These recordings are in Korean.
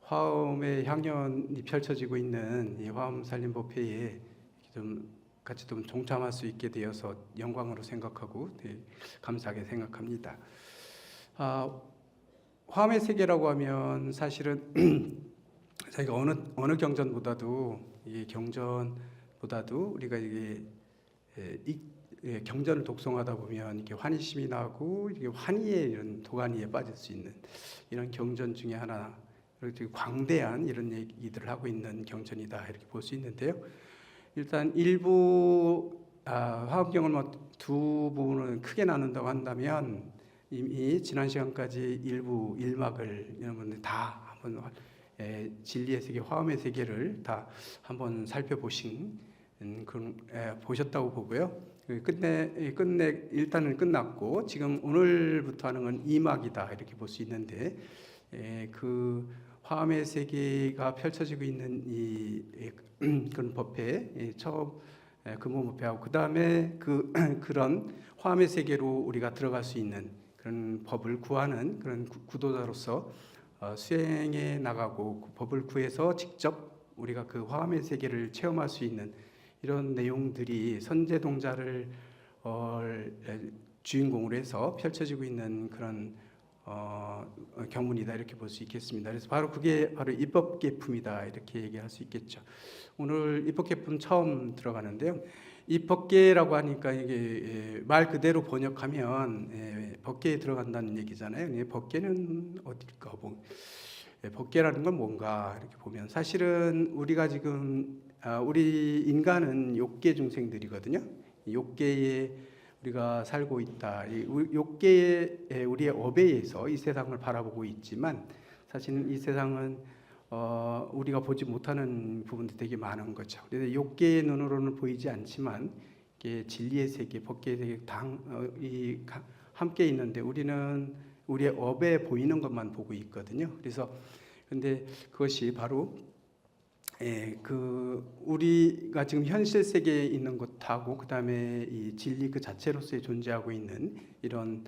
화엄의 향연이 펼쳐지고 있는 이 화엄 살림법회에 좀 같이 좀 동참할 수 있게 되어서 영광으로 생각하고 감사하게 생각합니다. 화엄의 세계라고 하면 사실은 저희가 어느 경전보다도 이 경전보다도 우리가 이게 경전을 독송하다 보면 이게 환희심이 나고 이게 환희의 이런 도가니에 빠질 수 있는 이런 경전 중에 하나, 이렇게 광대한 이런 얘기들을 하고 있는 경전이다 이렇게 볼 수 있는데요. 일단 일부 화엄경을 두 부분을 크게 나눈다고 한다면 이미 지난 시간까지 일부 1막을 여러분들 다 한번 진리의 세계, 화엄의 세계를 다 한번 살펴보신 보셨다고 보고요. 일단은 끝났고 지금 오늘부터 하는 건 2막이다 이렇게 볼 수 있는데, 그 화엄의 세계가 펼쳐지고 있는 이 그런 법회 처음 근본 법회하고 그 다음에 그런 화엄의 세계로 우리가 들어갈 수 있는 그런 법을 구하는 그런 구도자로서 수행해 나가고 그 법을 구해서 직접 우리가 그 화엄의 세계를 체험할 수 있는 이런 내용들이 선제동자를 주인공으로 해서 펼쳐지고 있는 그런 경문이다 이렇게 볼 수 있겠습니다. 그래서 그게 바로 입법계품이다 이렇게 얘기할 수 있겠죠. 오늘 입법계품 처음 들어가는데요. 입법계라고 하니까 이게 말 그대로 번역하면 법계에 들어간다는 얘기잖아요. 법계는 어딜까? 법계라는 건 뭔가 이렇게 보면 사실은 우리가 지금 우리 인간은 욕계 중생들이거든요. 욕계에 우리가 살고 있다. 욕계의 우리의 업에 의해서 이 세상을 바라보고 있지만 사실은 이 세상은 우리가 보지 못하는 부분도 되게 많은 거죠. 그래서 욕계의 눈으로는 보이지 않지만 진리의 세계, 법계의 세계 함께 있는데 우리는 우리의 업에 보이는 것만 보고 있거든요. 그래서 근데 그것이 바로 우리가 지금 현실 세계에 있는 것하고 그 다음에 이 진리 그 자체로서의 존재하고 있는 이런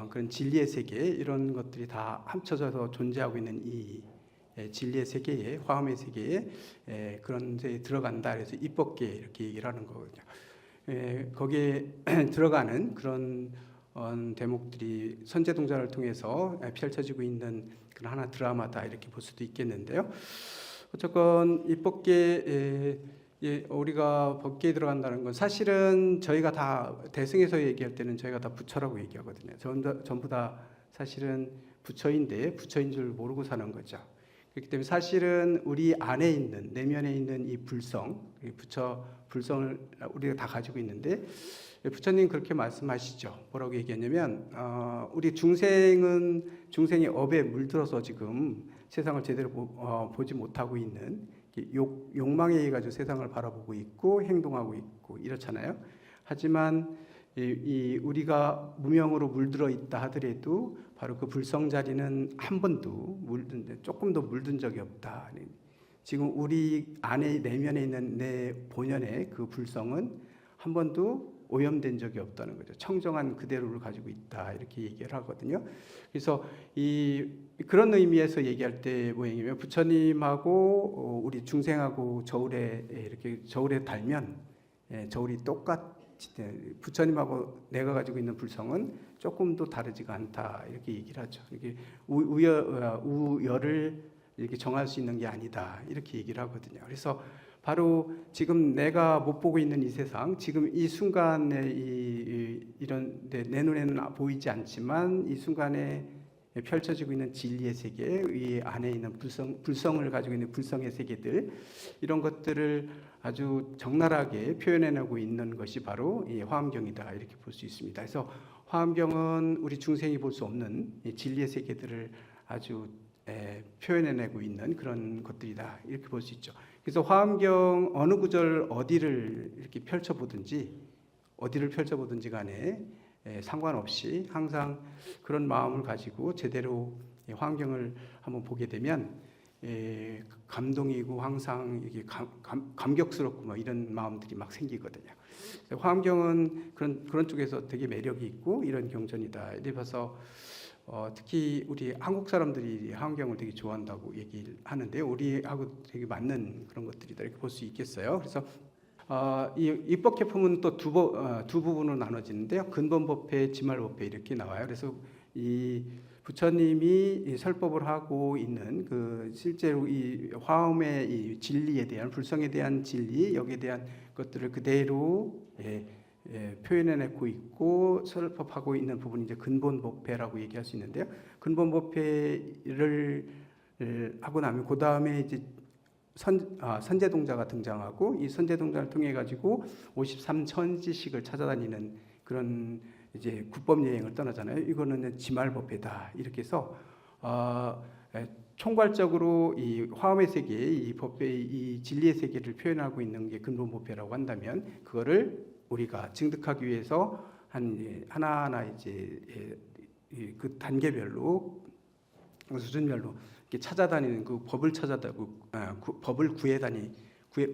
그런 진리의 세계, 이런 것들이 다 합쳐져서 존재하고 있는 이 진리의 세계에, 화엄의 세계에 그런 데 들어간다. 그래서 입법계 이렇게 얘기를 하는 거거든요. 거기에 들어가는 그런 대목들이 선제동자를 통해서 펼쳐지고 있는 그런 하나 드라마다 이렇게 볼 수도 있겠는데요. 어쨌건 입법계 우리가 법계에 들어간다는 건 사실은 저희가 다 대승에서 얘기할 때는 저희가 다 부처라고 얘기하거든요. 전부 다 사실은 부처인데 부처인 줄 모르고 사는 거죠. 그렇기 때문에 사실은 우리 안에 있는 내면에 있는 이 불성을 우리가 다 가지고 있는데 부처님 그렇게 말씀하시죠. 뭐라고 얘기했냐면 우리 중생의 업에 물들어서 지금 세상을 제대로 보지 못하고 있는 욕망에 의해 가지고 세상을 바라보고 있고 행동하고 있고 이렇잖아요. 하지만 우리가 무명으로 물들어 있다 하더라도 바로 그 불성 자리는 한 번도 조금도 물든 적이 없다. 지금 우리 안에 내면에 있는 내 본연의 그 불성은 한 번도 오염된 적이 없다는 거죠. 청정한 그대로를 가지고 있다 이렇게 얘기를 하거든요. 그래서 그런 의미에서 얘기할 때 뭐냐면 부처님하고 우리 중생하고 저울에 달면 저울이 똑같이 부처님하고 내가 가지고 있는 불성은 조금도 다르지가 않다 이렇게 얘기를 하죠. 이게 우열을 이렇게 정할 수 있는 게 아니다 이렇게 얘기를 하거든요. 그래서 바로 지금 내가 못 보고 있는 이 세상, 지금 이 순간에 이런 내 눈에는 보이지 않지만 이 순간에 펼쳐지고 있는 진리의 세계, 이 안에 있는 불성을 가지고 있는 불성의 세계들, 이런 것들을 아주 적나라하게 표현해내고 있는 것이 바로 이 화엄경이다 이렇게 볼 수 있습니다. 그래서 화엄경은 우리 중생이 볼 수 없는 이 진리의 세계들을 아주 표현해내고 있는 그런 것들이다 이렇게 볼 수 있죠. 그래서 화엄경 어느 구절 어디를 펼쳐보든지 간에 상관없이 항상 그런 마음을 가지고 제대로 화엄경을 한번 보게 되면 감동이고 항상 이게 감격스럽고 뭐 이런 마음들이 막 생기거든요. 화엄경은 그런 쪽에서 되게 매력이 있고 이런 경전이다. 이래 봐서 특히 우리 한국 사람들이 화엄경을 되게 좋아한다고 얘기를 하는데 우리하고 되게 맞는 그런 것들이다 이렇게 볼 수 있겠어요. 그래서 이 입법개품은 또 두 부분으로 나눠지는데요. 근본법회, 지말법회 이렇게 나와요. 그래서 이 부처님이 이 설법을 하고 있는 그 실제로 이 화엄의 이 진리에 대한 불성에 대한 진리 여기에 대한 것들을 그대로 표현해내고 있고 설법하고 있는 부분이 이제 근본법회라고 얘기할 수 있는데요. 근본법회를 하고 나면 그 다음에 이제 선제동자가 등장하고 이 선제동자를 통해 가지고 53천지식을 찾아다니는 그런 이제 국법 여행을 떠나잖아요. 이거는 지말법회다 이렇게 해서 총괄적으로 이 화엄의 세계, 이 법회의 이 진리의 세계를 표현하고 있는 게 근본법회라고 한다면 그거를 우리가 증득하기 위해서 하나하나 이제 그 단계별로 수준별로 이렇게 찾아다니는 그 법을 법을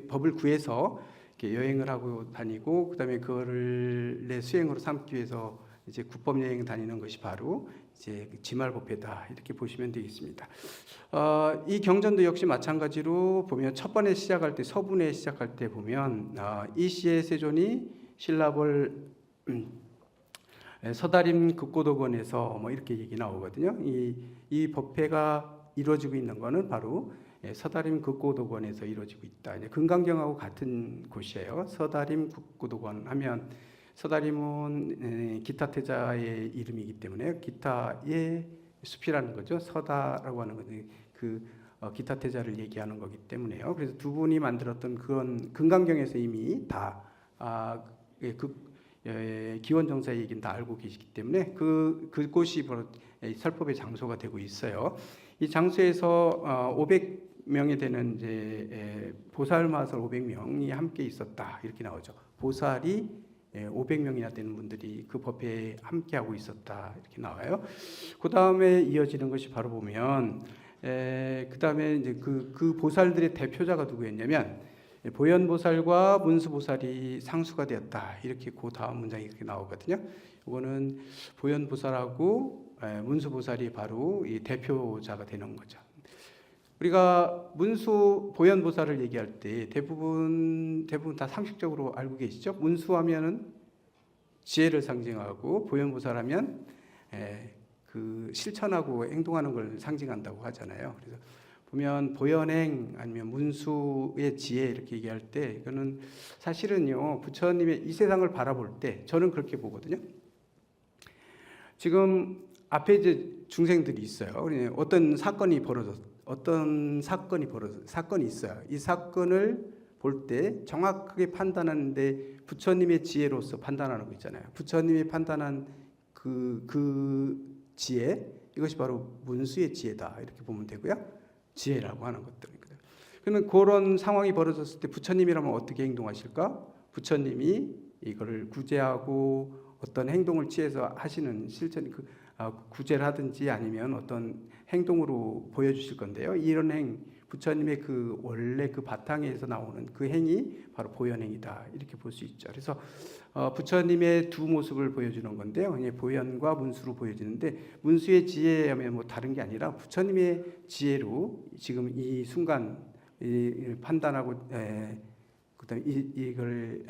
법을 구해서 이렇게 여행을 하고 다니고 그다음에 그거를 내 수행으로 삼기 위해서 이제 국법 여행 다니는 것이 바로 이제 지말법회다 이렇게 보시면 되겠습니다. 이 경전도 역시 마찬가지로 보면 첫 번에 시작할 때 서분에 시작할 때 보면 이시의 세존이 신라벌 서다림 극고도건에서 뭐 이렇게 얘기 나오거든요. 이 법회가 이루어지고 있는 것은 바로 서다림 극고도건에서 이루어지고 있다. 이제 금강경하고 같은 곳이에요. 서다림 극고도건 하면 서다림은 기타태자의 이름이기 때문에 기타의 숲이라는 거죠. 서다라고 하는 것은 그 기타태자를 얘기하는 거기 때문에요. 그래서 두 분이 만들었던 그런 금강경에서 이미 다 기원정사의 얘기는 다 알고 계시기 때문에 그곳이 바로 설법의 장소가 되고 있어요. 이 장소에서 500명이 되는 이제 보살마설 500명이 함께 있었다 이렇게 나오죠. 보살이 500명이나 되는 분들이 그 법회에 함께 하고 있었다 이렇게 나와요. 그 다음에 이어지는 것이 바로 보면 그 다음에 이제 그 보살들의 대표자가 누구였냐면 보현보살과 문수보살이 상수가 되었다 이렇게 그 다음 문장이 이렇게 나오거든요. 이거는 보현보살하고 문수보살이 바로 이 대표자가 되는 거죠. 우리가 보현보살을 얘기할 때 대부분 다 상식적으로 알고 계시죠? 문수하면은 지혜를 상징하고 보현보살하면 그 실천하고 행동하는 걸 상징한다고 하잖아요. 그래서 보면 보현행 아니면 문수의 지혜 이렇게 얘기할 때 이거는 사실은요 부처님의 이 세상을 바라볼 때 저는 그렇게 보거든요. 지금 앞에 이제 중생들이 있어요. 어떤 사건이 있어요. 이 사건을 볼 때 정확하게 판단하는데 부처님의 지혜로서 판단하는 거 있잖아요. 부처님이 판단한 그 지혜 이것이 바로 문수의 지혜다 이렇게 보면 되고요. 지혜라고 하는 것들이거든요. 그러면 그런 상황이 벌어졌을 때 부처님이라면 어떻게 행동하실까? 부처님이 이거를 구제하고 어떤 행동을 취해서 하시는 실천 구제를 하든지 아니면 어떤 행동으로 보여주실 건데요. 이런 부처님의 그 원래 그 바탕에서 나오는 그 행이 바로 보현행이다 이렇게 볼 수 있죠. 그래서 부처님의 두 모습을 보여주는 건데요. 보현과 문수로 보여지는데 문수의 지혜하면 뭐 다른 게 아니라 부처님의 지혜로 지금 이 순간 판단하고 그다음에 이걸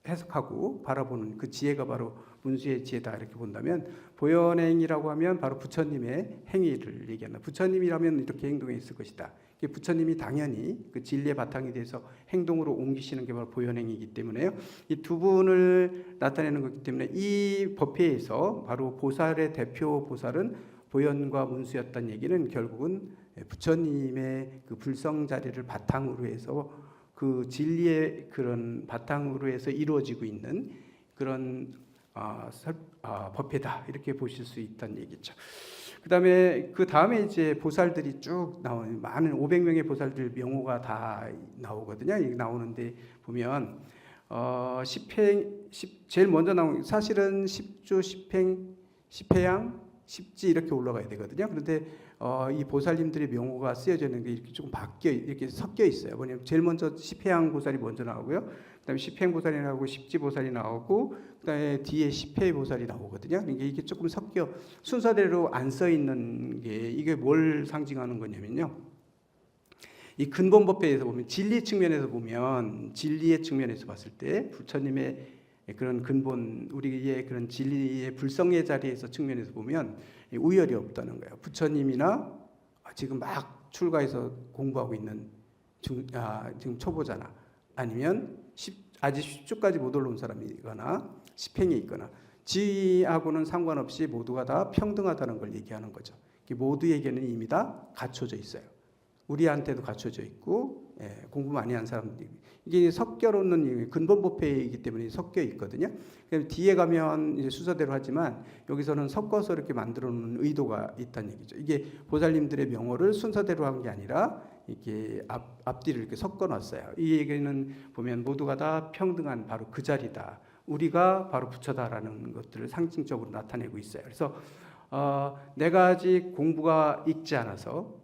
해석하고 바라보는 그 지혜가 바로 문수의 지혜다 이렇게 본다면 보현행이라고 하면 바로 부처님의 행위를 얘기한다. 부처님이라면 이렇게 행동해 있을 것이다. 부처님이 당연히 그 진리의 바탕에 대해서 행동으로 옮기시는 게 바로 보현행이기 때문에요. 이 두 분을 나타내는 것이기 때문에 이 법회에서 바로 보살의 대표 보살은 보현과 문수였다는 얘기는 결국은 부처님의 그 불성 자리를 바탕으로 해서 그 진리의 그런 바탕으로 해서 이루어지고 있는 그런 법회다 이렇게 보실 수 있다는 얘기죠. 그 다음에 이제 보살들이 쭉 나오는 많은 500명의 보살들 명호가 다 나오거든요. 이게 나오는데 보면 제일 먼저 나온 사실은 10주 10행 10회양 10지 이렇게 올라가야 되거든요. 그런데 이 보살님들의 명호가 쓰여져 있는 게 이렇게 조금 이렇게 섞여 있어요. 뭐냐면 제일 먼저 10회양 보살이 먼저 나오고요. 그다음에 십행보살이 나오고 십지보살이 나오고 그다음에 뒤에 십회보살이 나오거든요. 그러니까 이게 조금 섞여 순서대로 안 써 있는 게 이게 뭘 상징하는 거냐면요. 이 근본법회에서 보면 진리 측면에서 보면 진리의 측면에서 봤을 때 부처님의 그런 근본 우리의 그런 진리의 불성의 자리에서 측면에서 보면 우열이 없다는 거예요. 부처님이나 지금 막 출가해서 공부하고 있는 지금 초보자나 아니면 아직 10주까지 못 올라온 사람이거나 10행에 있거나 지하고는 상관없이 모두가 다 평등하다는 걸 얘기하는 거죠. 모두에게는 이미 다 갖춰져 있어요. 우리한테도 갖춰져 있고 공부 많이 한 사람들이 이게 섞여 놓는 근본법회이기 때문에 섞여 있거든요. 뒤에 가면 이제 순서대로 하지만 여기서는 섞어서 이렇게 만들어 놓는 의도가 있다는 얘기죠. 이게 보살님들의 명호를 순서대로 한 게 아니라 이게 앞뒤를 이렇게 섞어 놨어요. 이 얘기는 보면 모두가 다 평등한 바로 그 자리다. 우리가 바로 부처다라는 것들을 상징적으로 나타내고 있어요. 그래서 내가 아직 공부가 익지 않아서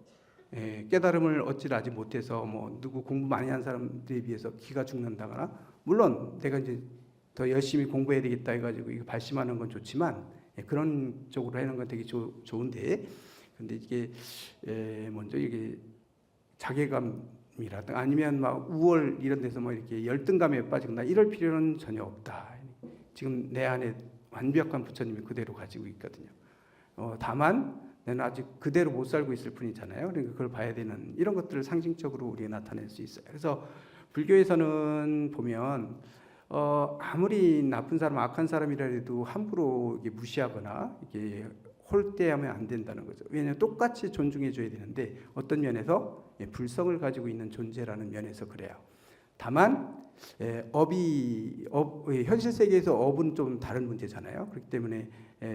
깨달음을 얻지 아직 못해서 뭐 누구 공부 많이 한 사람들에 비해서 기가 죽는다거나 물론 내가 이제 더 열심히 공부해야 되겠다 해가지고 이거 발심하는 건 좋지만 그런 쪽으로 하는 건 되게 좋은데 근데 이게 먼저 이게 자괴감이라든가 아니면 막 우월 이런 데서 뭐 이렇게 열등감에 빠지거나 이럴 필요는 전혀 없다. 지금 내 안에 완벽한 부처님이 그대로 가지고 있거든요. 다만 나는 아직 그대로 못 살고 있을 뿐이잖아요. 그러니까 그걸 봐야 되는 이런 것들을 상징적으로 우리가 나타낼 수 있어요. 그래서 불교에서는 보면 아무리 나쁜 사람, 악한 사람이라 해도 함부로 이게 무시하거나 이게 홀대하면 안 된다는 거죠. 왜냐하면 똑같이 존중해줘야 되는데 어떤 면에서 불성을 가지고 있는 존재라는 면에서 그래요. 다만 현실 세계에서 업은 좀 다른 문제잖아요. 그렇기 때문에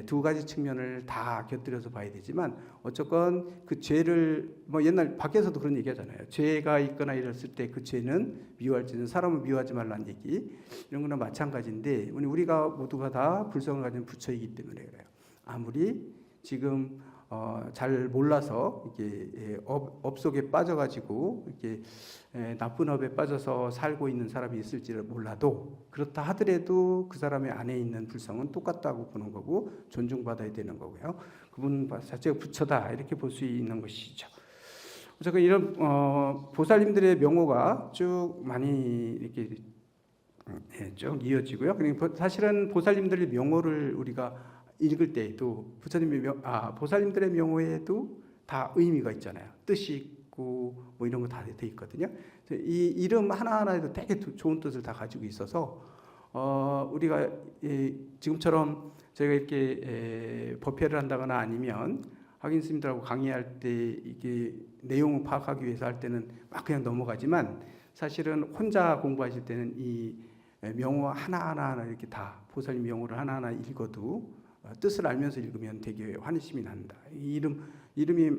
두 가지 측면을 다 곁들여서 봐야 되지만 어쨌건 그 죄를 뭐 옛날 밖에서도 그런 얘기하잖아요. 죄가 있거나 이랬을 때 그 죄는 미워할지는 사람을 미워하지 말라는 얘기 이런 거나 마찬가지인데 우리가 모두가 다 불성을 가진 부처이기 때문에 그래요. 아무리 지금 잘 몰라서 이게 업 속에 빠져가지고 이렇게 나쁜 업에 빠져서 살고 있는 사람이 있을지를 몰라도 그렇다 하더라도 그 사람의 안에 있는 불성은 똑같다고 보는 거고 존중받아야 되는 거고요. 그분 자체가 부처다 이렇게 볼 수 있는 것이죠. 어쨌든 이런 보살님들의 명호가 쭉 많이 이렇게 쭉 이어지고요. 그러니까 사실은 보살님들의 명호를 우리가 읽을 때에도 보살님들의 명호에도 다 의미가 있잖아요. 뜻이 있고 뭐 이런 거 다 돼 있거든요. 이 이름 하나하나에도 되게 좋은 뜻을 다 가지고 있어서 우리가 지금처럼 저희가 이렇게 법회를 한다거나 아니면 학인 스님들하고 강의할 때 이게 내용을 파악하기 위해서 할 때는 막 그냥 넘어가지만 사실은 혼자 공부하실 때는 이 명호 하나하나 이렇게 다 보살님 명호를 하나하나 읽어도 뜻을 알면서 읽으면 되게 환희심이 난다. 이 이름이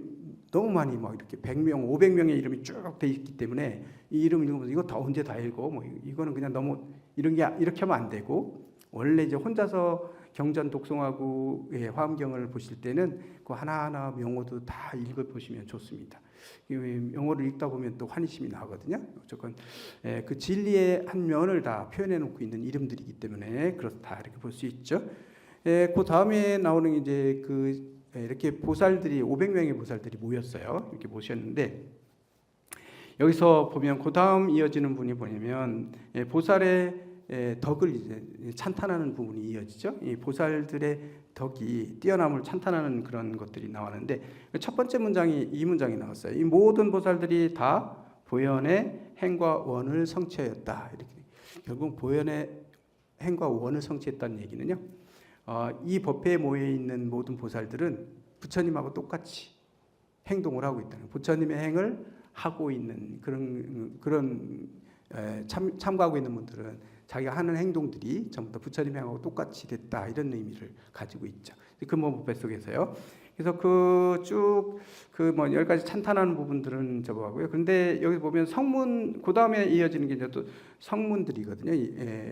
너무 많이 막 이렇게 100명, 500명의 이름이 쭉 돼 있기 때문에 이 이름을 읽으면서 이거 다 언제 다 읽어? 뭐 이거는 그냥 너무 이렇게 하면 안 되고 원래 이제 혼자서 경전 독송하고 화엄경을 보실 때는 그 하나하나 명호도 다 읽어 보시면 좋습니다. 명호를 읽다 보면 또 환희심이 나거든요. 어쨌건 그 진리의 한 면을 다 표현해 놓고 있는 이름들이기 때문에 그렇다 이렇게 볼 수 있죠. 그 다음에 나오는 이제 이렇게 보살들이 500명의 보살들이 모였어요. 이렇게 모셨는데 여기서 보면 그 다음 이어지는 분이 뭐냐면 보살의 덕을 이제 찬탄하는 부분이 이어지죠. 이 보살들의 덕이 뛰어남을 찬탄하는 그런 것들이 나왔는데 첫 번째 문장이 이 문장이 나왔어요. 이 모든 보살들이 다 보현의 행과 원을 성취하였다. 이렇게 결국 보현의 행과 원을 성취했다는 얘기는요. 이 법회에 모여 있는 모든 보살들은 부처님하고 똑같이 행동을 하고 있다는 부처님의 행을 하고 있는 그런 참가하고 있는 분들은 자기가 하는 행동들이 전부 다 부처님의 행하고 똑같이 됐다 이런 의미를 가지고 있죠. 근본법회 속에서요. 그래서 쭉 뭐 10가지 찬탄하는 부분들은 저거하고요. 그런데 여기 보면 성문 그 다음에 이어지는 게 이제 또 성문들이거든요.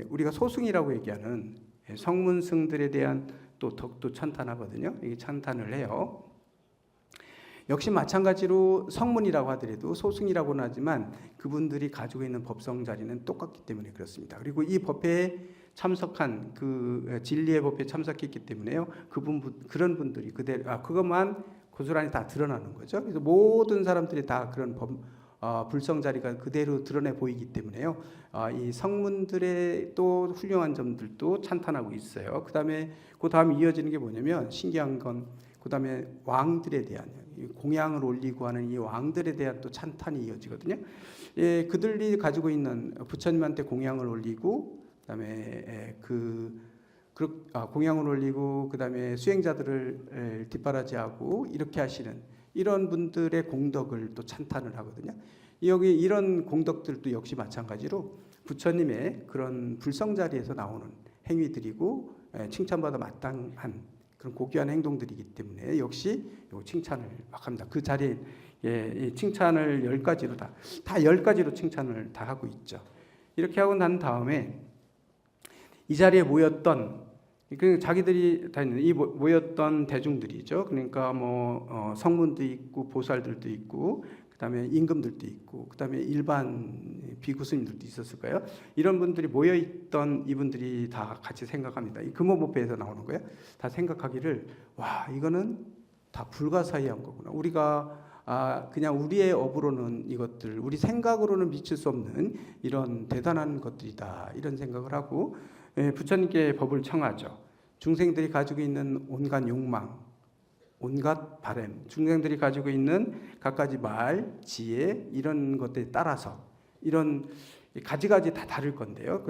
우리가 소승이라고 얘기하는 성문승들에 대한 또 덕도 찬탄하거든요. 이게 찬탄을 해요. 역시 마찬가지로 성문이라고 하더라도 소승이라고는 하지만 그분들이 가지고 있는 법성 자리는 똑같기 때문에 그렇습니다. 그리고 이 법회에 참석한 그 진리의 법회에 참석했기 때문에요. 그런 분들이 그것만 고스란히 다 드러나는 거죠. 그래서 모든 사람들이 다 그런 불성 자리가 그대로 드러내 보이기 때문에요. 이 성문들의 또 훌륭한 점들도 찬탄하고 있어요. 그 다음에 이어지는 게 뭐냐면 신기한 건 그 다음에 왕들에 대한 공양을 올리고 하는 이 왕들에 대한 또 찬탄이 이어지거든요. 예, 그들이 가지고 있는 부처님한테 공양을 올리고 그다음에 공양을 올리고 그다음에 수행자들을 뒷바라지하고 이렇게 하시는 이런 분들의 공덕을 또 찬탄을 하거든요. 여기 이런 공덕들도 역시 마찬가지로 부처님의 그런 불성 자리에서 나오는 행위들이고 칭찬받아 마땅한 그런 고귀한 행동들이기 때문에 역시 칭찬을 막 합니다. 그 자리에 칭찬을 10가지로 다 10가지로 칭찬을 다 하고 있죠. 이렇게 하고 난 다음에 이 자리에 모였던 자기들이 다 있는 이 모였던 대중들이죠. 그러니까 성문도 있고 보살들도 있고 그다음에 임금들도 있고 그다음에 일반 비구스님들도 있었을 거예요. 이런 분들이 모여 있던 이분들이 다 같이 생각합니다. 이 금호법회에서 나오는 거예요. 다 생각하기를 와 이거는 다 불가사의한 거구나. 우리가 그냥 우리의 업으로는 이것들 우리 생각으로는 미칠 수 없는 이런 대단한 것들이다. 이런 생각을 하고 부처님께 법을 청하죠. 중생들이 가지고 있는 온갖 욕망, 온갖 바램, 중생들이 가지고 있는 갖가지 말, 지혜 이런 것들에 따라서 이런 가지가지 다 다를 건데요.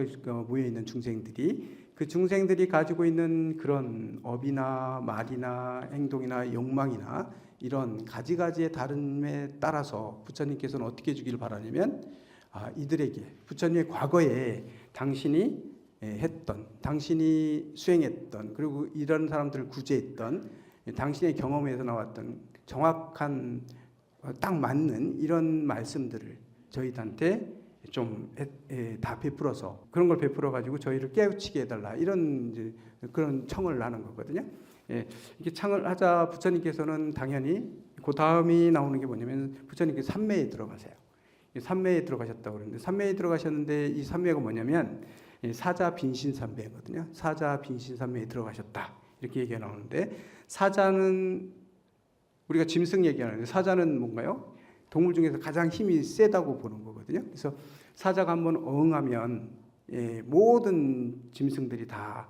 모여 있는 중생들이 그 중생들이 가지고 있는 그런 업이나 말이나 행동이나 욕망이나 이런 가지가지의 다름에 따라서 부처님께서는 어떻게 해주길 바라냐면 이들에게 부처님의 과거에 당신이 했던, 당신이 수행했던, 그리고 이런 사람들을 구제했던 당신의 경험에서 나왔던 정확한 딱 맞는 이런 말씀들을 저희한테 좀 다 베풀어서 그런 걸 베풀어 가지고 저희를 깨우치게 해달라 이런 이제 그런 청을 하는 거거든요. 이게 청을 하자 부처님께서는 당연히 그 다음이 나오는 게 뭐냐면 부처님께서 삼매에 들어가세요. 삼매에 들어가셨다고 그러는데 삼매에 들어가셨는데 이 삼매가 뭐냐면 사자 빈신 삼매거든요. 사자 빈신 삼매에 들어가셨다 이렇게 얘기가 나오는데 사자는 우리가 짐승 얘기하는데 사자는 뭔가요? 동물 중에서 가장 힘이 세다고 보는 거거든요. 그래서 사자가 한번 어흥하면 모든 짐승들이 다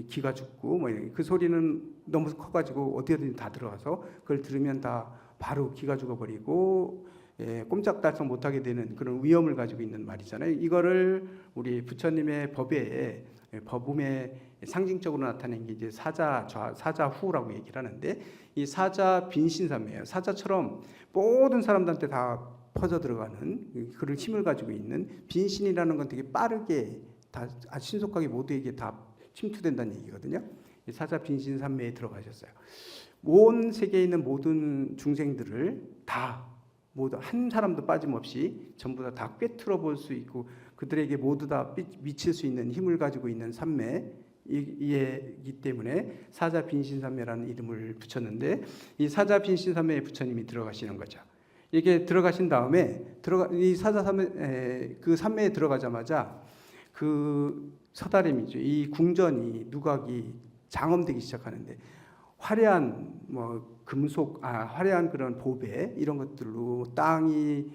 기가 죽고 그 소리는 너무 커가지고 어디든 다 들어가서 그걸 들으면 다 바로 기가 죽어버리고 꼼짝달싹 못하게 되는 그런 위험을 가지고 있는 말이잖아요. 이거를 우리 부처님의 법음에 상징적으로 나타낸 게 이제 사자후라고 얘기를 하는데 이 사자 빈신삼매예요. 사자처럼 모든 사람들한테 다 퍼져 들어가는 그런 힘을 가지고 있는 빈신이라는 건 되게 빠르게 다 신속하게 모두에게 다 침투된다는 얘기거든요. 이 사자 빈신삼매에 들어가셨어요. 온 세계에 있는 모든 중생들을 다 모두 한 사람도 빠짐없이 전부 다 꿰뚫어 볼 수 있고 그들에게 모두 다 미칠 수 있는 힘을 가지고 있는 삼매이기 때문에 사자 빈신삼매라는 이름을 붙였는데 이 사자 빈신삼매에 부처님이 들어가시는 거죠. 이게 들어가신 다음에 이 사자 삼매 그 삼매에 들어가자마자 그 서다림이죠. 이 궁전이 누각이 장엄되기 시작하는데 화려한 화려한 그런 보배 이런 것들로 땅이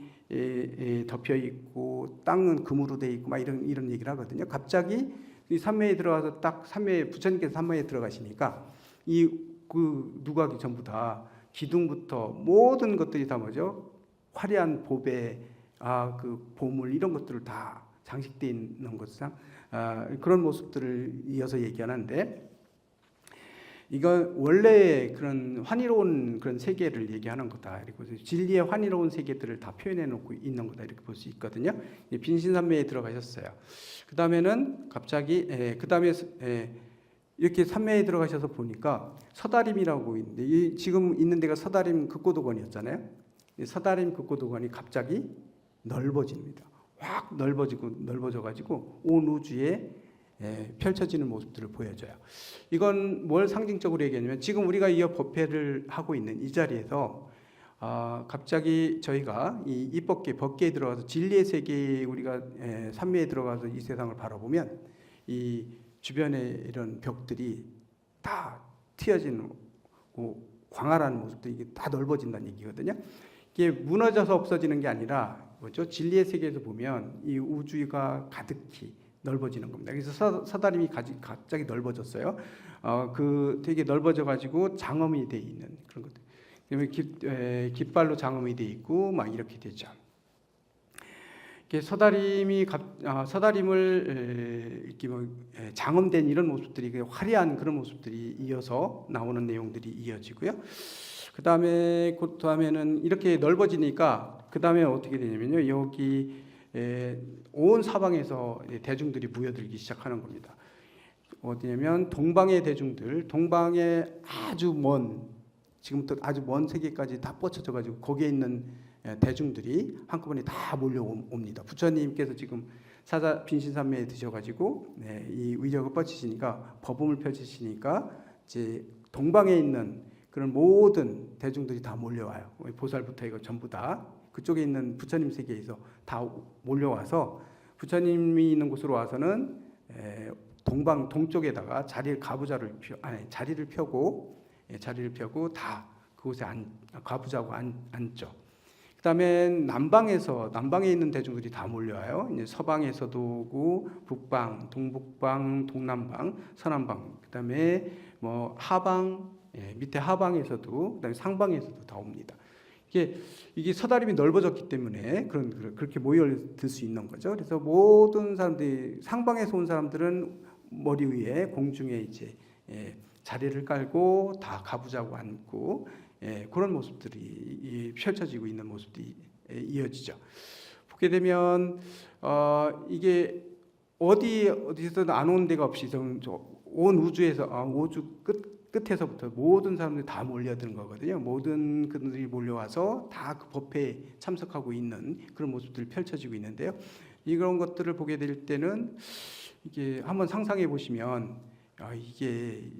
덮여 있고 땅은 금으로 돼 있고 막 이런 얘기를 하거든요. 갑자기 이 삼매에 들어가서 딱 부처님께서 삼매에 들어가시니까 그 누각이 전부 다 기둥부터 모든 것들이 다 뭐죠? 화려한 보배, 그 보물 이런 것들을 다 장식되어 있는 것상 그런 모습들을 이어서 얘기하는데. 이건 원래 그런 환희로운 그런 세계를 얘기하는 거다. 그리고 진리의 환희로운 세계들을 다 표현해 놓고 있는 거다. 이렇게 볼 수 있거든요. 빈신삼매에 들어가셨어요. 그 다음에는 갑자기 그 다음에 이렇게 삼매에 들어가셔서 보니까 서다림이라고 있는데 지금 있는 데가 서다림 극고도관이었잖아요. 서다림 극고도관이 갑자기 넓어집니다. 확 넓어져가지고 온 우주에 펼쳐지는 모습들을 보여줘요. 이건 뭘 상징적으로 얘기하냐면 지금 우리가 이 법회를 하고 있는 이 자리에서 갑자기 저희가 이 법계에 들어가서 진리의 세계에 우리가 삼매에 들어가서 이 세상을 바라보면 이 주변에 이런 벽들이 다 트여진 광활한 모습들이 이게 다 넓어진다는 얘기거든요. 이게 무너져서 없어지는 게 아니라 뭐죠? 진리의 세계에서 보면 이 우주가 가득히 넓어지는 겁니다. 그래서 서다림이 갑자기 넓어졌어요. 그 되게 넓어져 가지고 장엄이 돼 있는 그런 것들. 그다음에 깃발로 장엄이 돼 있고 막 이렇게 되죠. 서다림을 이렇게 장엄된 이런 모습들이 화려한 그런 모습들이 이어서 나오는 내용들이 이어지고요. 그 다음에는 이렇게 넓어지니까 그 다음에 어떻게 되냐면요. 여기 온 사방에서 대중들이 모여들기 시작하는 겁니다. 어디냐면 동방의 대중들, 동방의 아주 지금부터 아주 먼 세계까지 다 뻗쳐져 가지고 거기에 있는 대중들이 한꺼번에 다 몰려옵니다. 부처님께서 지금 빈신산매에 드셔가지고 이 위력을 뻗치시니까 법음을 펼치시니까 이제 동방에 있는 그런 모든 대중들이 다 몰려와요. 보살부터 이거 전부 다 그쪽에 있는 부처님 세계에서 다 몰려와서 부처님이 있는 곳으로 와서는 동쪽에다가 자리를 펴고 다 그곳에 가부좌고 앉죠. 그다음에 남방에 있는 대중들이 다 몰려와요. 이제 서방에서도 오고 북방, 동북방, 동남방, 서남방, 그다음에 뭐 하방, 밑에 하방에서도, 그다음에 상방에서도 다 옵니다. 이게 서다림이 넓어졌기 때문에 그렇게 모여들 수 있는 거죠. 그래서 모든 사람들이 상방에서 온 사람들은 머리 위에 공중에 이제 자리를 깔고 다 가부좌고 앉고 그런 모습들이 펼쳐지고 있는 모습들이 이어지죠. 보게 되면 이게 어디서도 안 온 데가 없이 온 우주에서 우주 끝에서부터 모든 사람들이 다 몰려드는 거거든요. 모든 그들이 몰려와서 다 그 법회에 참석하고 있는 그런 모습들이 펼쳐지고 있는데요. 이런 것들을 보게 될 때는 이게 한번 상상해 보시면 이게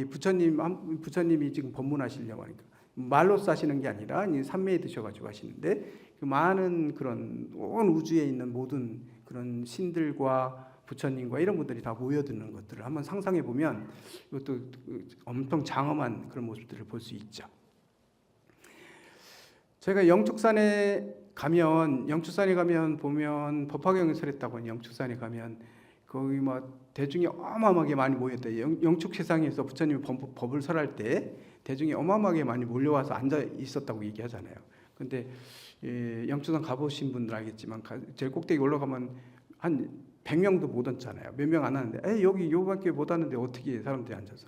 부처님이 지금 법문하시려고 하니까 말로써 하시는 게 아니라 삼매에 드셔가지고 하시는데 그 많은 그런 온 우주에 있는 모든 그런 신들과 부처님과 이런 분들이 다 모여드는 것들을 한번 상상해 보면 이것도 엄청 장엄한 그런 모습들을 볼 수 있죠. 저희가 영축산에 가면 보면 법화경을 설했다고 영축산에 가면 거기 대중이 어마어마하게 많이 모였다. 영축 세상에서 부처님이 법을 설할 때 대중이 어마어마하게 많이 몰려와서 앉아 있었다고 얘기하잖아요. 근데 영축산 가보신 분들 알겠지만 제일 꼭대기 올라가면 한 100명도 못 앉잖아요. 몇 명 안 하는데 여기 요밖에 못 앉는데 어떻게 사람들이 앉아서.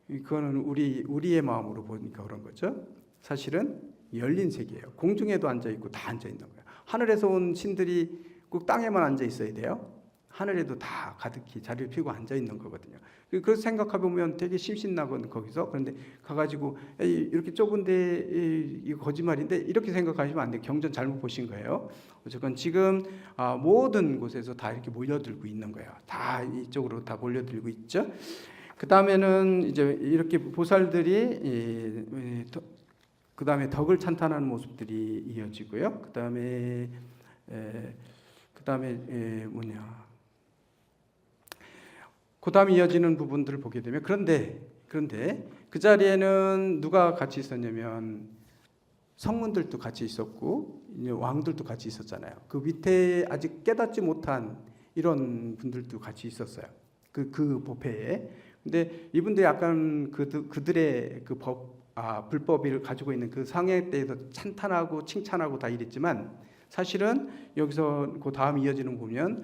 그거는 우리의 마음으로 보니까 그런 거죠. 사실은 열린 세계예요. 공중에도 앉아 있고 다 앉아 있는 거예요. 하늘에서 온 신들이 꼭 땅에만 앉아 있어야 돼요. 하늘에도 다 가득히 자리를 펴고 앉아 있는 거거든요. 그래서 생각해 보면 되게 심신나건 거기서. 그런데 가가지고 이렇게 좁은데 이거 거짓말인데 이렇게 생각하시면 안 돼요. 경전 잘못 보신 거예요. 어쨌건 지금 모든 곳에서 다 이렇게 몰려들고 있는 거예요. 다 이쪽으로 다 몰려들고 있죠. 그 다음에는 이제 이렇게 보살들이 그 다음에 덕을 찬탄하는 모습들이 이어지고요. 그 다음에 그 다음에 이어지는 부분들을 보게 되면 그런데 그 자리에는 누가 같이 있었냐면 성문들도 같이 있었고 왕들도 같이 있었잖아요. 그 밑에 아직 깨닫지 못한 이런 분들도 같이 있었어요. 그 법회에. 근데 이분들이 약간 그들의 그 불법을 가지고 있는 그 상에 대해서 찬탄하고 칭찬하고 다 이랬지만 사실은 여기서 그 다음 이어지는 거 보면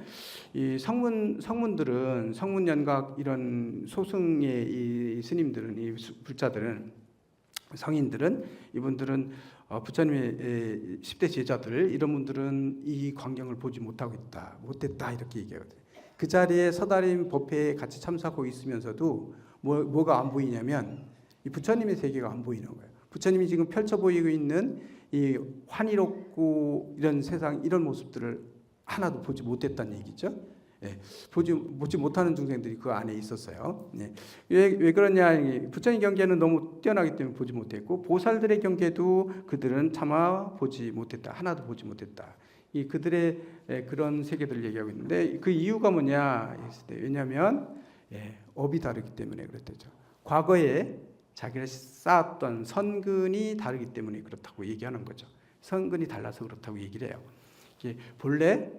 이 성문들은 성문연각 이런 소승의 이 스님들은 이 불자들은 성인들은 이분들은 부처님의 10대 제자들 이런 분들은 이 광경을 보지 못했다 이렇게 얘기하거든요. 그 자리에 서다림 법회에 같이 참석하고 있으면서도 뭐가 안 보이냐면 이 부처님의 세계가 안 보이는 거예요. 부처님이 지금 펼쳐 보이고 있는 이 환희롭고 이런 세상 이런 모습들을 하나도 보지 못했다는 얘기죠. 보지 못하는 중생들이 그 안에 있었어요. 왜 그러냐? 부처님 경계는 너무 뛰어나기 때문에 보지 못했고, 보살들의 경계도 그들은 차마 보지 못했다. 하나도 보지 못했다. 이 그들의 그런 세계들을 얘기하고 있는데, 그 이유가 뭐냐 했을 때, 왜냐하면 업이 다르기 때문에 그렇대죠. 과거에 자기를 쌓았던 선근이 다르기 때문에 그렇다고 얘기하는 거죠. 선근이 달라서 그렇다고 얘기를 해요. 본래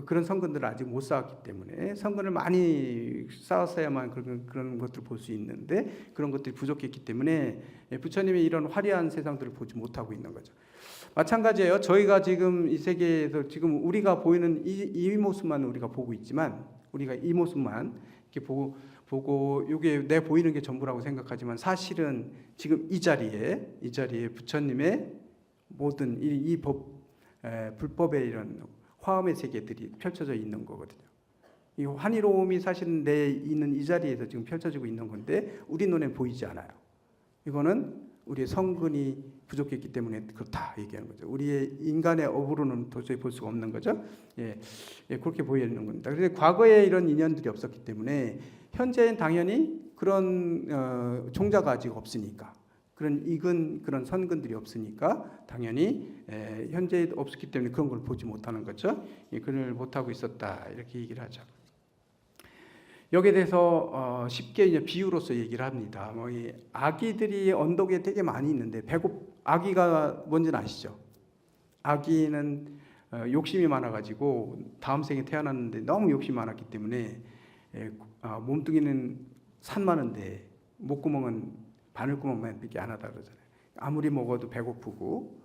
그런 선근들을 아직 못 쌓았기 때문에 선근을 많이 쌓았어야만 그런 것들을 볼 수 있는데, 그런 것들이 부족했기 때문에 부처님의 이런 화려한 세상들을 보지 못하고 있는 거죠. 마찬가지예요. 저희가 지금 이 세계에서 지금 우리가 보이는 이 모습만 우리가 보고 있지만, 우리가 이 모습만 이렇게 보고 이게 내 보이는 게 전부라고 생각하지만, 사실은 지금 이 자리에 부처님의 모든 불법의 이런 화엄의 세계들이 펼쳐져 있는 거거든요. 이 환희로움이 사실은 내 있는 이 자리에서 지금 펼쳐지고 있는 건데, 우리 눈에 보이지 않아요. 이거는 우리의 성근이 부족했기 때문에 그렇다 얘기하는 거죠. 우리의 인간의 업으로는 도저히 볼 수가 없는 거죠. 그렇게 보이는 겁니다. 그런데 과거에 이런 인연들이 없었기 때문에 현재는 당연히 그런 종자가 아직 없으니까, 그런 익은 그런 선근들이 없으니까 당연히 현재에 없었기 때문에 그런 걸 보지 못하는 거죠. 그걸 못하고 있었다 이렇게 얘기를 하죠. 여기에 대해서 쉽게 이제 비유로서 얘기를 합니다. 이 아기들이 언덕에 되게 많이 있는데, 아기가 뭔지는 아시죠? 아기는 욕심이 많아가지고 다음 생에 태어났는데 너무 욕심이 많았기 때문에 몸뚱이는 산 많은데 목구멍은 바늘구멍만밖에 안 하다 그러잖아요. 아무리 먹어도 배고프고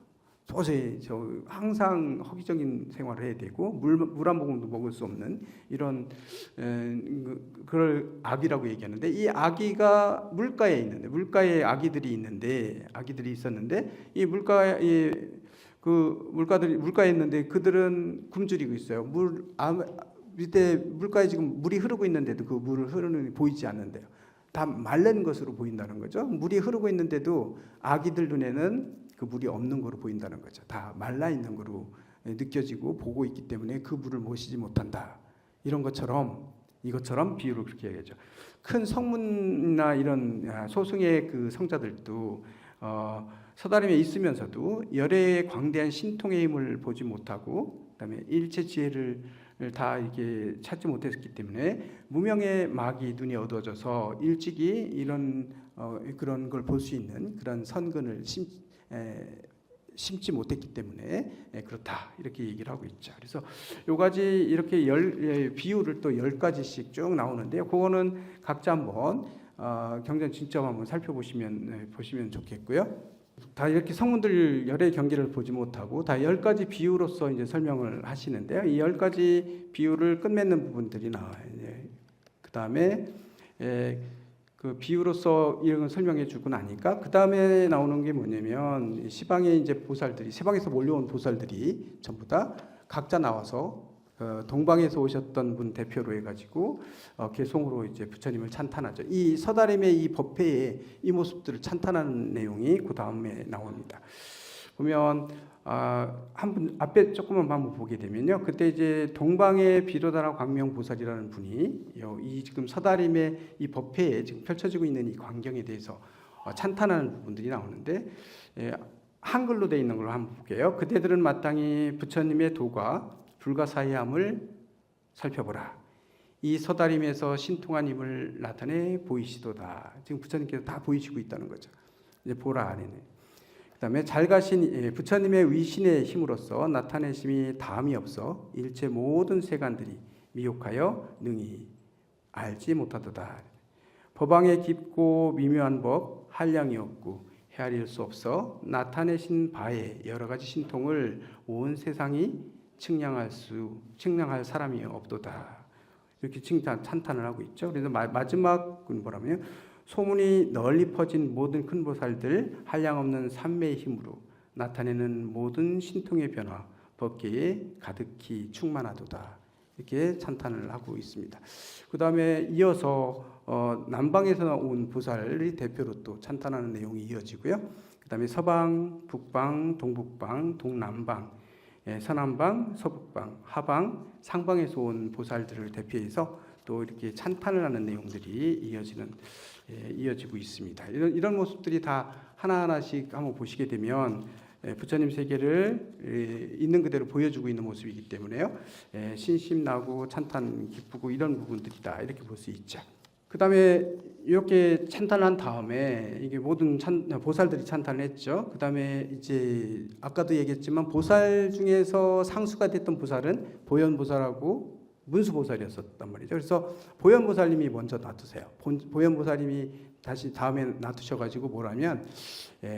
도저히 항상 허기적인 생활을 해야 되고 물 한 모금도 먹을 수 없는 이런 그걸 아기라고 얘기하는데, 이 아기가 물가에 아기들이 있었는데, 이 물가에 있는데 그들은 굶주리고 있어요. 밑에 물가에 지금 물이 흐르고 있는데도 그 물을 흐르는 게 보이지 않는데요. 다 마른 것으로 보인다는 거죠. 물이 흐르고 있는데도 아기들 눈에는 그 물이 없는 거로 보인다는 거죠. 다 말라 있는 거로 느껴지고 보고 있기 때문에 그 물을 모시지 못한다. 이것처럼 비유를 그렇게 얘기하죠. 큰 성문이나 이런 소승의 그 성자들도 서다림에 있으면서도 열애의 광대한 신통의 힘을 보지 못하고, 그다음에 일체 지혜를 다 이렇게 찾지 못했기 때문에 무명의 막이 눈이 어두워져서 일찍이 이런 그런 걸 볼 수 있는 그런 선근을 심지 못했기 때문에 그렇다 이렇게 얘기를 하고 있죠. 그래서 요 가지 이렇게 비유를 또 10가지씩 쭉 나오는데요. 그거는 각자 한번 경전 진점 한번 보시면 좋겠고요. 다 이렇게 성문들 열의 경계를 보지 못하고 다 10가지 비유로서 이제 설명을 하시는데요. 이 10가지 비유를 끝맺는 부분들이 나와요. 그 다음에 그 비유로서 이런 걸 설명해 주고 나니까 그 다음에 나오는 게 뭐냐면, 시방에 이제 보살들이, 세방에서 몰려온 보살들이 전부 다 각자 나와서 동방에서 오셨던 분 대표로 해가지고 개송으로 이제 부처님을 찬탄하죠. 이 서다림의 이 법회의 이 모습들을 찬탄하는 내용이 그 다음에 나옵니다. 보면 한 분 앞에 조금만 한번 보게 되면요, 그때 이제 동방의 비로다라 광명보살이라는 분이 이 지금 서다림의 이 법회에 지금 펼쳐지고 있는 이 광경에 대해서 찬탄하는 부분들이 나오는데, 한글로 되어 있는 걸 한번 볼게요. 그대들은 마땅히 부처님의 도가 불가사의함을 살펴보라. 이 서다림에서 신통한 힘을 나타내 보이시도다. 지금 부처님께서 다 보이시고 있다는 거죠. 이제 보라 안에는. 그다음에 잘 가신 부처님의 위신의 힘으로써 나타내심이 다음이 없어 일체 모든 세간들이 미혹하여 능히 알지 못하도다. 법왕의 깊고 미묘한 법 한량이 없고 헤아릴 수 없어 나타내신 바에 여러 가지 신통을 온 세상이 측량할 사람이 없도다. 이렇게 찬탄을 하고 있죠. 그래서 마지막은 뭐라면, 소문이 널리 퍼진 모든 큰 보살들 한량없는 삼매의 힘으로 나타내는 모든 신통의 변화 법계에 가득히 충만하도다. 이렇게 찬탄을 하고 있습니다. 그 다음에 이어서 남방에서 온 보살이 대표로 또 찬탄하는 내용이 이어지고요. 그 다음에 서방, 북방, 동북방, 동남방 서남방, 서북방, 하방, 상방에서 온 보살들을 대표해서 또 이렇게 찬탄을 하는 내용들이 이어지고 있습니다. 이런 모습들이 다 하나하나씩 한번 보시게 되면 부처님 세계를 있는 그대로 보여주고 있는 모습이기 때문에요. 신심나고 찬탄 기쁘고 이런 부분들이다 이렇게 볼 수 있죠. 그 다음에 이렇게 찬탄한 다음에 이게 모든 보살들이 찬탄을 했죠. 그 다음에 이제 아까도 얘기했지만 보살 중에서 상수가 됐던 보살은 보현보살하고 문수보살이었었단 말이죠. 그래서 보현보살님이 먼저 놔두세요. 보현보살님이 다시 다음에 놔두셔가지고 뭐라면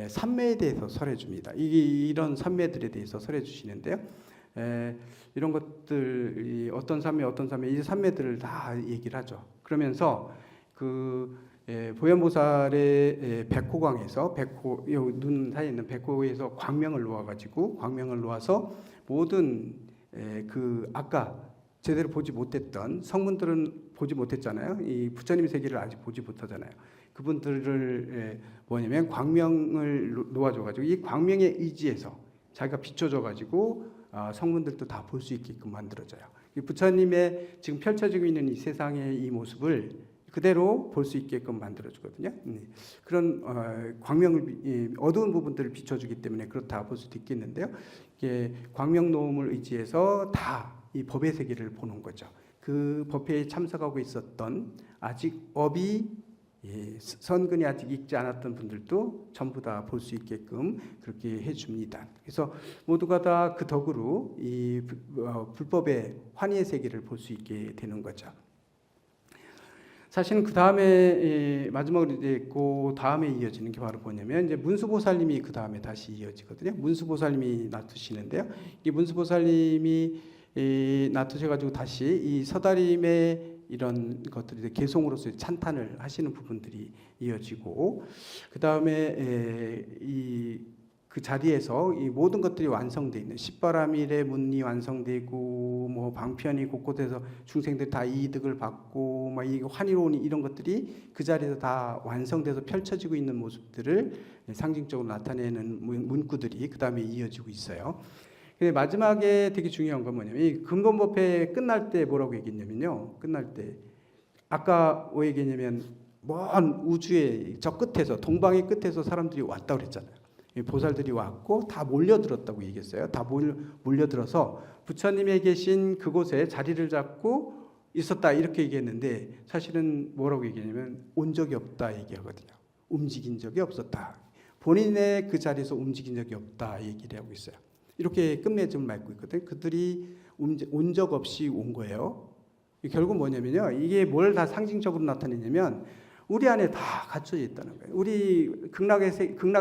삼매에 대해서 설해 줍니다. 이런 삼매들에 대해서 설해 주시는데요. 이런 것들 어떤 삼매 이 삼매들을 다 얘기를 하죠. 그러면서 보현보살의 백호광에서 눈 사이에 있는 백호에서 광명을 놓아서 모든 아까 제대로 보지 못했던 성문들은 보지 못했잖아요. 이 부처님의 세계를 아직 보지 못하잖아요. 그분들을 뭐냐면 광명을 놓아줘가지고 이 광명에 의지해서 자기가 비춰줘가지고 성문들도 다 볼 수 있게끔 만들어져요. 부처님의 지금 펼쳐지고 있는 이 세상의 이 모습을 그대로 볼 수 있게끔 만들어주거든요. 그런 광명을 어두운 부분들을 비춰주기 때문에 그렇다 볼 수도 있겠는데요. 이게 광명 놓음을 의지해서 다 이 법의 세계를 보는 거죠. 그 법회에 참석하고 있었던 아직 업이 선근이 아직 익지 않았던 분들도 전부 다 볼 수 있게끔 그렇게 해줍니다. 그래서 모두가 다 그 덕으로 이 불법의 환희의 세계를 볼 수 있게 되는 거죠. 사실은 그 다음에 마지막으로 이제 그 다음에 이어지는 게 바로 뭐냐면 이제 문수보살님이 그 다음에 다시 이어지거든요. 문수보살님이 놔두시는데요. 이 문수보살님이 놔두셔가지고 다시 이 서다림의 이런 것들이 개송으로서 찬탄을 하시는 부분들이 이어지고 그 다음에 그 자리에서 이 모든 것들이 완성되어 있는 십바라밀의 문이 완성되고 뭐 방편이 곳곳에서 중생들이 다 이득을 받고 막 이 환희로운 이런 것들이 그 자리에서 다 완성돼서 펼쳐지고 있는 모습들을 상징적으로 나타내는 문구들이 그 다음에 이어지고 있어요. 근데 마지막에 되게 중요한 건 뭐냐면 이 근본법회 끝날 때 뭐라고 얘기했냐면요. 끝날 때 아까 뭐 얘기했냐면 먼 우주의 저 끝에서 동방의 끝에서 사람들이 왔다 그랬잖아요. 보살들이 왔고 다 몰려들었다고 얘기했어요. 다 몰려들어서 부처님이 계신 그곳에 자리를 잡고 있었다 이렇게 얘기했는데 사실은 뭐라고 얘기하냐면 온 적이 없다 얘기하거든요. 움직인 적이 없었다. 본인의 그 자리에서 움직인 적이 없다 얘기를 하고 있어요. 이렇게 끝맺음을 맺고 있거든요. 그들이 온 적 없이 온 거예요. 결국 뭐냐면요. 이게 뭘 다 상징적으로 나타내냐면 우리 안에 다 갖춰져 있다는 거예요. 우리 극락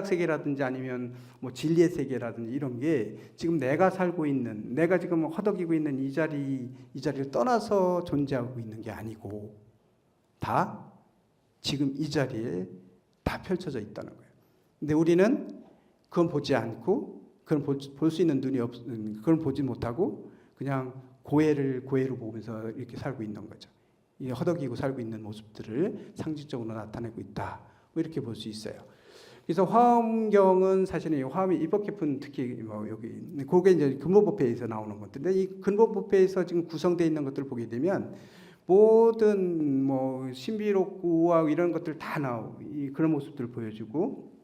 세계라든지 아니면 뭐 진리의 세계라든지 이런 게 지금 내가 살고 있는, 내가 지금 허덕이고 있는 이 자리를 떠나서 존재하고 있는 게 아니고 다 지금 이 자리에 다 펼쳐져 있다는 거예요. 근데 우리는 그건 보지 않고 그건 볼 수 있는 눈이 그걸 보지 못하고 그냥 고해로 보면서 이렇게 살고 있는 거죠. 이 허덕이고 살고 있는 모습들을 상징적으로 나타내고 있다. 뭐 이렇게 볼 수 있어요. 그래서 화엄경은 사실은 화엄의 입법개품 특히 뭐 여기 그게 이제 근본법회에서 나오는 것들인데 이 근본법회에서 지금 구성되어 있는 것들을 보게 되면 모든 뭐 신비롭고 우아하고 이런 것들 다 그런 모습들을 보여주고.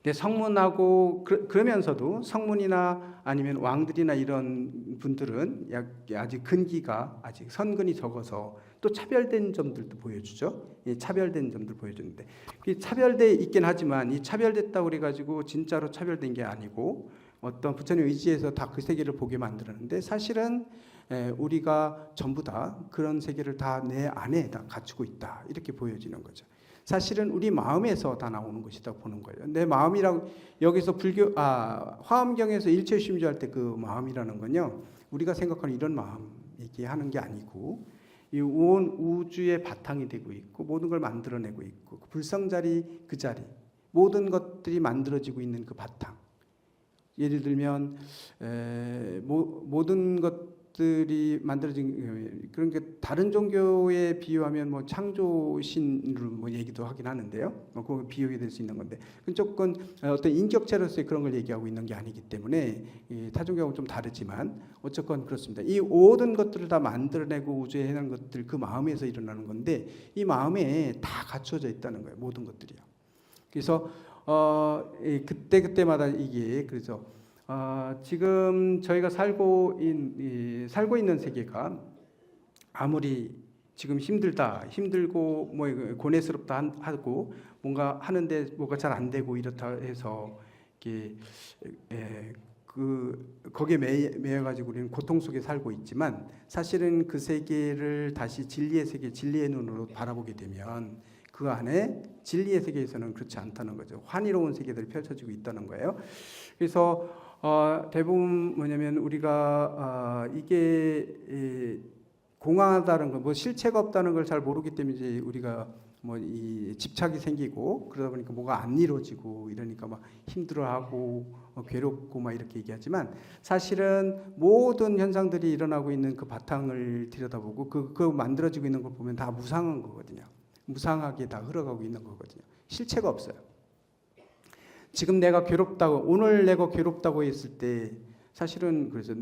근데 성문하고 그러면서도 성문이나 아니면 왕들이나 이런 분들은 아직 근기가 아직 선근이 적어서 또 차별된 점들도 보여주죠. 차별된 점들 보여주는데 차별돼 있긴 하지만 이 차별됐다고 그래가지고 진짜로 차별된 게 아니고 어떤 부처님 의지에서 다 그 세계를 보게 만들었는데 사실은 우리가 전부 다 그런 세계를 다 내 안에 다 갖추고 있다 이렇게 보여지는 거죠. 사실은 우리 마음에서 다 나오는 것이다 보는 거예요. 내 마음이라고 여기서 화엄경에서 일체심주할 때 그 마음이라는 건요. 우리가 생각하는 이런 마음 얘기하는 게 아니고 이 온 우주의 바탕이 되고 있고 모든 걸 만들어내고 있고 불성자리 그 자리 모든 것들이 만들어지고 있는 그 바탕. 예를 들면 모든 것 것들이 만들어진 그런 게 다른 종교에 비유하면 뭐 창조신으로 뭐 얘기도 하긴 하는데요. 그 비유가 될 수 있는 건데 그 조건 어떤 인격체로서의 그런 걸 얘기하고 있는 게 아니기 때문에 타 종교하고 좀 다르지만 어쨌건 그렇습니다. 이 모든 것들을 다 만들어내고 우주에 해낸 것들 그 마음에서 일어나는 건데 이 마음에 다 갖춰져 있다는 거예요. 모든 것들이요. 그래서 그때 그때마다 이게 그래서 지금 저희가 살고 있는 세계가 아무리 지금 힘들고 뭐 고뇌스럽다 하고 뭔가 하는데 뭐가 잘 안 되고 이렇다 해서 이게 거기에 매여 가지고 우리는 고통 속에 살고 있지만 사실은 그 세계를 다시 진리의 세계, 진리의 눈으로 바라보게 되면 그 안에 진리의 세계에서는 그렇지 않다는 거죠. 환희로운 세계들이 펼쳐지고 있다는 거예요. 그래서 대부분 뭐냐면 우리가 이게 공허하다는 거, 뭐 실체가 없다는 걸 잘 모르기 때문에 이제 우리가 뭐 이 집착이 생기고 그러다 보니까 뭐가 안 이루어지고 이러니까 막 힘들어하고 괴롭고 막 이렇게 얘기하지만 사실은 모든 현상들이 일어나고 있는 그 바탕을 들여다보고 그 만들어지고 있는 걸 보면 다 무상한 거거든요. 무상하게 다 흘러가고 있는 거거든요. 실체가 없어요. 지금 내가 괴롭다고 오늘 내가 괴롭다고 했을 때 사실은 그래서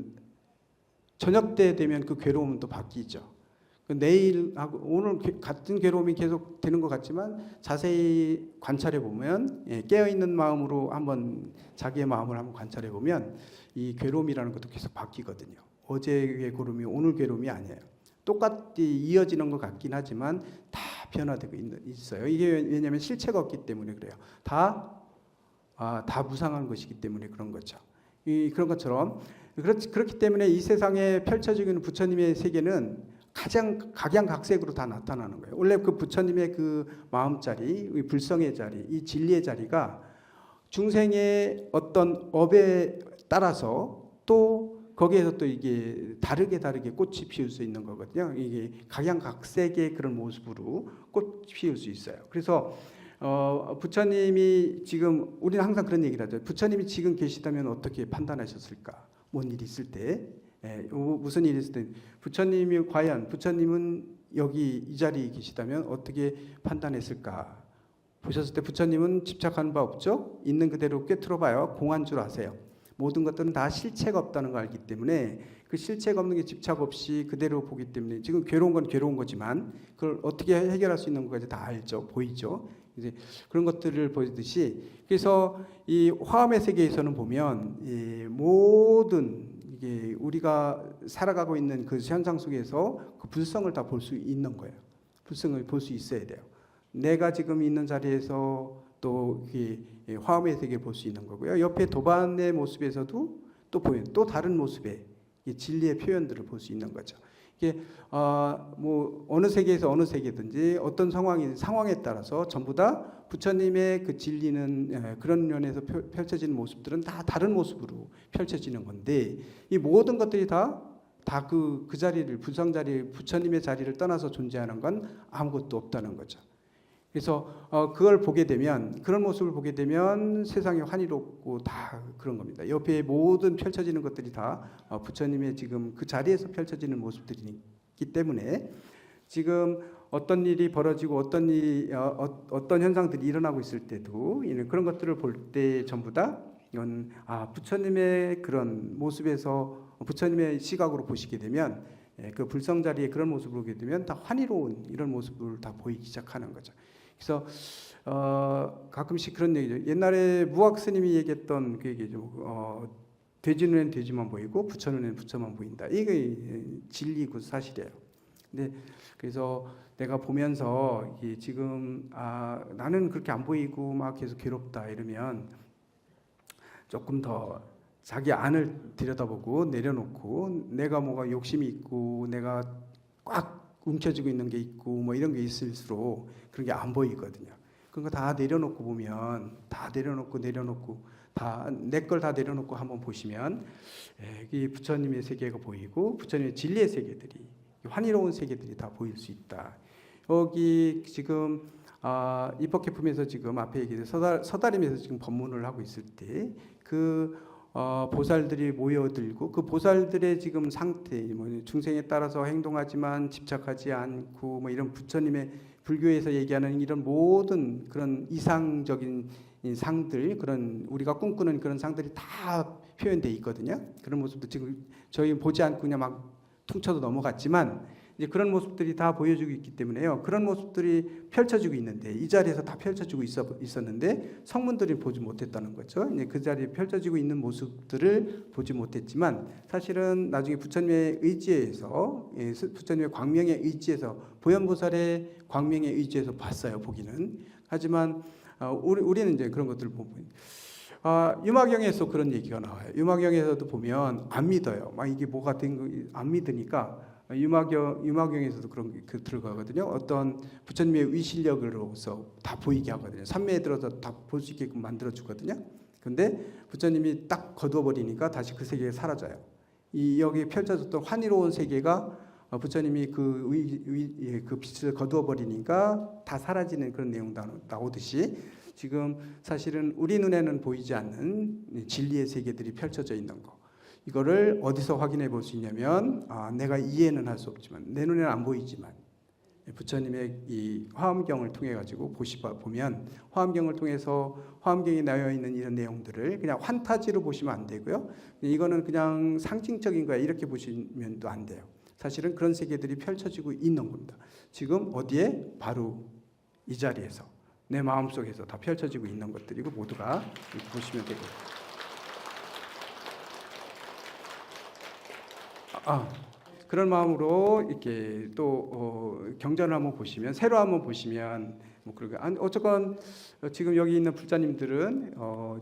저녁 때 되면 그 괴로움은 또 바뀌죠. 내일하고 오늘 같은 괴로움이 계속 되는 것 같지만 자세히 관찰해 보면 깨어 있는 마음으로 한번 자기의 마음을 한번 관찰해 보면 이 괴로움이라는 것도 계속 바뀌거든요. 어제의 괴로움이 오늘 괴로움이 아니에요. 똑같이 이어지는 것 같긴 하지만 다 변화되고 있어요. 이게 왜냐하면 실체가 없기 때문에 그래요. 다 무상한 것이기 때문에 그런 거죠. 그런 것처럼 그렇기 때문에 이 세상에 펼쳐지고 있는 부처님의 세계는 가장 각양각색으로 다 나타나는 거예요. 원래 그 부처님의 그 마음자리, 이 불성의 자리, 이 진리의 자리가 중생의 어떤 업에 따라서 또 거기에서 또 이게 다르게 꽃이 피울 수 있는 거거든요. 이게 각양각색의 그런 모습으로 꽃 피울 수 있어요. 그래서 부처님이 지금 우리는 항상 그런 얘기를 하죠. 부처님이 지금 계시다면 어떻게 판단하셨을까? 뭔 일이 있을 때, 무슨 일이 있을 때 부처님은 여기 이 자리에 계시다면 어떻게 판단했을까? 보셨을 때 부처님은 집착하는 바 없죠? 있는 그대로 꿰뚫어봐요. 공한 줄 아세요. 모든 것들은 다 실체가 없다는 걸 알기 때문에 그 실체가 없는 게 집착 없이 그대로 보기 때문에 지금 괴로운 건 괴로운 거지만 그걸 어떻게 해결할 수 있는 것까지 다 알죠. 보이죠. 이제 그런 것들을 보이듯이 그래서 이 화엄의 세계에서는 보면 이 모든 이게 우리가 살아가고 있는 그 현상 속에서 그 불성을 다 볼 수 있는 거예요. 불성을 볼 수 있어야 돼요. 내가 지금 있는 자리에서 또 화엄의 세계를 볼 수 있는 거고요. 옆에 도반의 모습에서도 또 보이는 또 다른 모습의 진리의 표현들을 볼 수 있는 거죠. 이게 뭐 어느 세계에서 어느 세계든지 어떤 상황에 따라서 전부 다 부처님의 그 진리는 그런 면에서 펼쳐지는 모습들은 다 다른 모습으로 펼쳐지는 건데 이 모든 것들이 다 그 자리를 불성 자리 부처님의 자리를 떠나서 존재하는 건 아무것도 없다는 거죠. 그래서 그걸 보게 되면 그런 모습을 보게 되면 세상이 환희롭고 다 그런 겁니다. 옆에 모든 펼쳐지는 것들이 다 부처님의 지금 그 자리에서 펼쳐지는 모습들이기 때문에 지금 어떤 일이 벌어지고 어떤 현상들이 일어나고 있을 때도 그런 것들을 볼 때 전부 다 이건 부처님의 그런 모습에서 부처님의 시각으로 보시게 되면 그 불성 자리에 그런 모습을 보게 되면 다 환희로운 이런 모습을 다 보이기 시작하는 거죠. 그래서 가끔씩 그런 얘기죠. 옛날에 무학 스님이 얘기했던 그 얘기죠. 돼지 눈엔 돼지만 보이고 부처 눈엔 부처만 보인다. 이게 진리고 사실이에요. 근데 그래서 내가 보면서 지금 나는 그렇게 안 보이고 막 계속 괴롭다 이러면 조금 더 자기 안을 들여다보고 내려놓고 내가 뭐가 욕심이 있고 내가 꽉 움켜쥐고 있는 게 있고 뭐 이런 게 있을수록 그런 게 안 보이거든요. 그런 거 다 내려놓고 보면 다 내려놓고 다 내 걸 다 내려놓고 한번 보시면 이 부처님의 세계가 보이고 부처님의 진리의 세계들이 환희로운 세계들이 다 보일 수 있다. 여기 지금 입법개품에서 지금 앞에 얘기해서 서다림에서 지금 법문을 하고 있을 때 그 보살들이 모여들고 그 보살들의 지금 상태, 뭐 중생에 따라서 행동하지만 집착하지 않고 뭐 이런 부처님의 불교에서 얘기하는 이런 모든 그런 이상적인 이 상들, 그런 우리가 꿈꾸는 그런 상들이 다 표현되어 있거든요. 그런 모습도 지금 저희 보지 않고 그냥 막 퉁쳐도 넘어갔지만 이제 그런 모습들이 다 보여주고 있기 때문에요. 그런 모습들이 펼쳐지고 있는데 이 자리에서 다 펼쳐지고 있었는데 성문들이 보지 못했다는 거죠. 이제 그 자리에 펼쳐지고 있는 모습들을 보지 못했지만 사실은 나중에 부처님의 의지에서 부처님의 광명의 의지에서 보현보살의 광명의 의지에서 봤어요. 보기는. 하지만 우리는 이제 그런 것들을 보고 유마경에서 그런 얘기가 나와요. 유마경에서도 보면 안 믿어요. 막 이게 뭐가 된 거 안 믿으니까 유마경에서도 그런 게 들어가거든요. 어떤 부처님의 위실력으로서 다 보이게 하거든요. 산매에 들어서 다 볼 수 있게끔 만들어 주거든요. 근데 부처님이 딱 거두어 버리니까 다시 그 세계에 사라져요. 이 여기 펼쳐졌던 환희로운 세계가 부처님이 그 빛을 거두어 버리니까 다 사라지는 그런 내용도 나오듯이 지금 사실은 우리 눈에는 보이지 않는 진리의 세계들이 펼쳐져 있는 거. 이거를 어디서 확인해 볼 수 있냐면 내가 이해는 할 수 없지만 내 눈에는 안 보이지만 부처님의 이 화엄경을 통해 가지고 보면 화엄경을 통해서 화엄경에 나와 있는 이런 내용들을 그냥 환타지로 보시면 안 되고요. 이거는 그냥 상징적인 거야 이렇게 보시면도 안 돼요. 사실은 그런 세계들이 펼쳐지고 있는 겁니다. 지금 어디에? 바로 이 자리에서 내 마음속에서 다 펼쳐지고 있는 것들이고 모두가 이렇게 보시면 되고요. 그런 마음으로 이렇게 또 경전을 한번 보시면 새로 한번 보시면 뭐 그러게 어쨌건 지금 여기 있는 불자님들은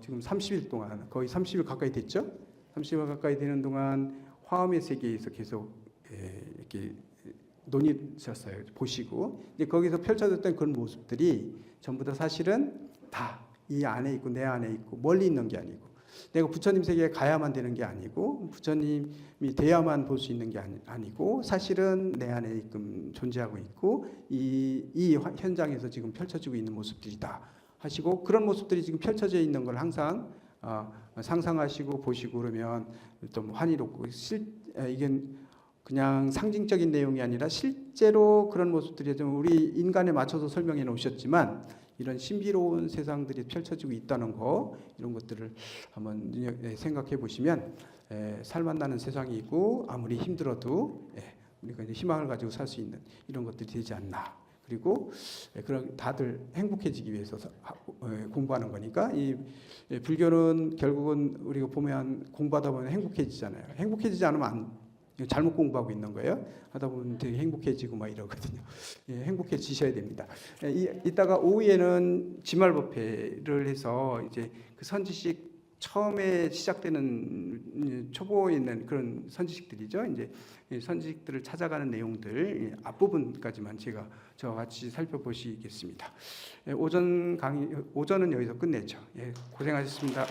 지금 30일 동안 거의 30일 가까이 됐죠. 30일 가까이 되는 동안 화엄의 세계에서 계속 이렇게 논의하셨어요. 보시고 이제 거기서 펼쳐졌던 그런 모습들이 전부 다 사실은 다 이 안에 있고 내 안에 있고 멀리 있는 게 아니고 내가 부처님 세계에 가야만 되는 게 아니고 부처님이 돼야만 볼 수 있는 게 아니고 사실은 내 안에 지금 존재하고 있고 이 현장에서 지금 펼쳐지고 있는 모습들이다 하시고 그런 모습들이 지금 펼쳐져 있는 걸 항상 상상하시고 보시고 그러면 좀 환희롭고 이게 그냥 상징적인 내용이 아니라 실제로 그런 모습들이 좀 우리 인간에 맞춰서 설명해 놓으셨지만 이런 신비로운 세상들이 펼쳐지고 있다는 거 이런 것들을 한번 생각해 보시면 살맛나는 세상이 있고 아무리 힘들어도 우리가 이제 희망을 가지고 살 수 있는 이런 것들이 되지 않나. 그리고 그런 다들 행복해지기 위해서 공부하는 거니까 이 불교는 결국은 우리가 보면 공부하다 보면 행복해지잖아요. 행복해지지 않으면 잘못 공부하고 있는 거예요. 하다 보면 되게 행복해지고 막 이러거든요. 행복해지셔야 됩니다. 이따가 오후에는 지말법회를 해서 이제 그 선지식 처음에 시작되는 초보에 있는 그런 선지식들이죠. 이제 선지식들을 찾아가는 내용들 앞부분까지만 저와 같이 살펴보시겠습니다. 오전은 여기서 끝내죠. 고생하셨습니다.